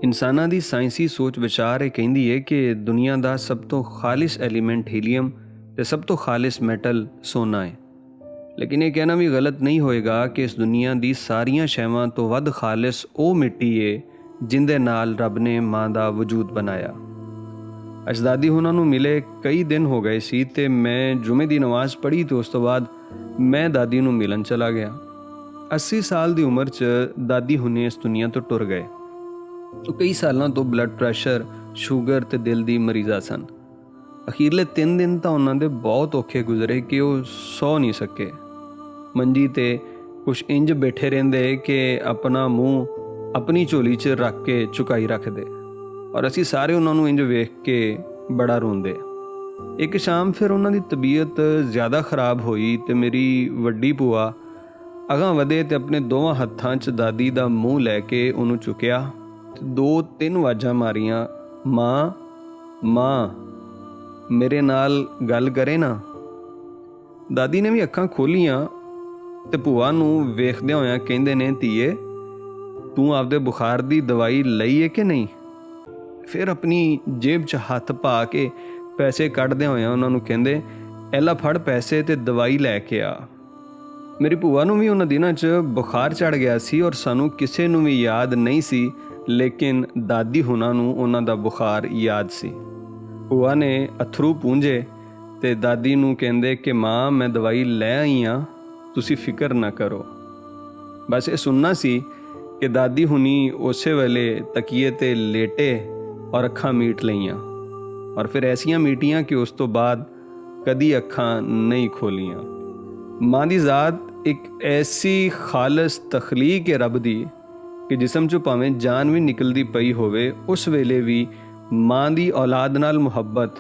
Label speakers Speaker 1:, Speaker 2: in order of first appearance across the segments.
Speaker 1: ਇਨਸਾਨਾਂ ਦੀ ਸਾਇੰਸੀ ਸੋਚ ਵਿਚਾਰ ਇਹ ਕਹਿੰਦੀ ਹੈ ਕਿ ਦੁਨੀਆ ਦਾ ਸਭ ਤੋਂ ਖਾਲਿਸ ਐਲੀਮੈਂਟ ਹੀਲੀਅਮ ਤੇ ਸਭ ਤੋਂ ਖਾਲਿਸ ਮੈਟਲ ਸੋਨਾ ਹੈ। ਲੇਕਿਨ ਇਹ ਕਹਿਣਾ ਵੀ ਗਲਤ ਨਹੀਂ ਹੋਏਗਾ ਕਿ ਇਸ ਦੁਨੀਆ ਦੀ ਸਾਰੀਆਂ ਸ਼ੈਵਾਂ ਤੋਂ ਵੱਧ ਖਾਲਿਸ ਉਹ ਮਿੱਟੀ ਹੈ ਜਿੰਦੇ ਨਾਲ ਰੱਬ ਨੇ ਮਾਂ ਦਾ ਵਜੂਦ ਬਣਾਇਆ। ਅਜਦਾਦੀ ਉਹਨਾਂ ਨੂੰ ਮਿਲੇ ਕਈ ਦਿਨ ਹੋ ਗਏ ਸੀ ਤੇ ਮੈਂ ਜੁਮੇ ਦੀ ਨਮਾਜ਼ ਪੜ੍ਹੀ ਤੇ ਉਸ ਤੋਂ ਬਾਅਦ ਮੈਂ ਦਾਦੀ ਨੂੰ ਮਿਲਣ ਚਲਾ ਗਿਆ। 80 ਸਾਲ ਦੀ ਉਮਰ 'ਚ ਦਾਦੀ ਹੁਣੇ ਇਸ ਦੁਨੀਆ ਤੋਂ ਟੁਰ ਗਏ। ਉਹ ਕਈ ਸਾਲਾਂ ਤੋਂ ਬਲੱਡ ਪ੍ਰੈਸ਼ਰ, ਸ਼ੂਗਰ ਤੇ ਦਿਲ ਦੀ ਮਰੀਜ਼ਾ ਸਨ। ਅਖੀਰਲੇ 3 ਦਿਨ ਤਾਂ ਉਹਨਾਂ ਦੇ ਬਹੁਤ ਔਖੇ ਗੁਜ਼ਰੇ ਕਿ ਉਹ ਸੌ ਨਹੀਂ ਸਕੇ। ਮੰਜੀ ਤੇ ਕੁਛ ਇੰਜ ਬੈਠੇ ਰਹਿੰਦੇ ਕਿ ਆਪਣਾ ਮੂੰਹ ਆਪਣੀ ਝੋਲੀ 'ਚ ਰੱਖ ਕੇ ਝੁਕਾਈ ਰੱਖਦੇ, ਔਰ ਅਸੀਂ ਸਾਰੇ ਉਹਨਾਂ ਨੂੰ ਇੰਜ ਵੇਖ ਕੇ ਬੜਾ ਰੋਂਦੇ। ਇੱਕ ਸ਼ਾਮ ਫਿਰ ਉਹਨਾਂ ਦੀ ਤਬੀਅਤ ਜ਼ਿਆਦਾ ਖਰਾਬ ਹੋਈ ਤੇ ਮੇਰੀ ਵੱਡੀ ਭੂਆ ਅਗਾਂਹ ਵਧੇ ਤੇ ਆਪਣੇ ਦੋਵਾਂ ਹੱਥਾਂ 'ਚ ਦਾਦੀ ਦਾ ਮੂੰਹ ਲੈ ਕੇ ਉਹਨੂੰ ਚੁੱਕਿਆ ਤੇ 2-3 ਆਵਾਜ਼ਾਂ ਮਾਰੀਆਂ, ਮਾਂ ਮਾਂ, ਮੇਰੇ ਨਾਲ ਗੱਲ ਕਰੇ ਨਾ। ਦਾਦੀ ਨੇ ਵੀ ਅੱਖਾਂ ਖੋਲ੍ਹੀਆਂ ਤੇ ਭੂਆ ਨੂੰ ਵੇਖਦਿਆਂ ਹੋਇਆਂ ਕਹਿੰਦੇ ਨੇ, ਧੀਏ ਤੂੰ ਆਪਦੇ ਬੁਖਾਰ ਦੀ ਦਵਾਈ ਲਈ ਹੈ ਕਿ ਨਹੀਂ? ਫਿਰ ਆਪਣੀ ਜੇਬ 'ਚ ਹੱਥ ਪਾ ਕੇ ਪੈਸੇ ਕੱਢਦਿਆਂ ਹੋਇਆਂ ਉਹਨਾਂ ਨੂੰ ਕਹਿੰਦੇ, ਐਲਾ ਫੜ ਪੈਸੇ ਤੇ ਦਵਾਈ ਲੈ ਕੇ ਆ। ਮੇਰੀ ਭੂਆ ਨੂੰ ਵੀ ਉਹਨਾਂ ਦਿਨਾਂ 'ਚ ਬੁਖਾਰ ਚੜ੍ਹ ਗਿਆ ਸੀ ਔਰ ਸਾਨੂੰ ਕਿਸੇ ਨੂੰ ਵੀ ਯਾਦ ਨਹੀਂ ਸੀ, ਲੇਕਿਨ ਦਾਦੀ ਹੁਣਾਂ ਨੂੰ ਉਹਨਾਂ ਦਾ ਬੁਖਾਰ ਯਾਦ ਸੀ। ਭੂਆ ਨੇ ਅਥਰੂ ਪੂੰਝੇ ਤੇ ਦਾਦੀ ਨੂੰ ਕਹਿੰਦੇ ਕਿ ਮਾਂ ਮੈਂ ਦਵਾਈ ਲੈ ਆਈ ਹਾਂ, ਤੁਸੀਂ ਫਿਕਰ ਨਾ ਕਰੋ। ਬਸ ਇਹ ਸੁਣਨਾ ਸੀ ਕਿ ਦਾਦੀ ਹੁਣੀ ਉਸੇ ਵੇਲੇ ਤਕੀਏ ਤੇ ਲੇਟੇ ਔਰ ਅੱਖਾਂ ਮੀਟ ਲਈਆਂ, ਔਰ ਫਿਰ ਐਸੀਆਂ ਮੀਟੀਆਂ ਕਿ ਉਸ ਤੋਂ ਬਾਅਦ ਕਦੀ ਅੱਖਾਂ ਨਹੀਂ ਖੋਲੀਆਂ। ਮਾਂ ਦੀ ਜ਼ਾਤ ਇੱਕ ਐਸੀ ਖਾਲਸ ਤਖਲੀਕ ਹੈ ਰੱਬ ਦੀ ਕਿ ਜਿਸਮ 'ਚੋਂ ਭਾਵੇਂ ਜਾਨ ਵੀ ਨਿਕਲਦੀ ਪਈ ਹੋਵੇ, ਉਸ ਵੇਲੇ ਵੀ ਮਾਂ ਦੀ ਔਲਾਦ ਨਾਲ ਮੁਹੱਬਤ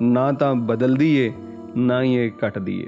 Speaker 1: ਨਾ ਤਾਂ ਬਦਲਦੀ ਏ ਨਾ ਹੀ ਇਹ ਘਟਦੀ ਏ।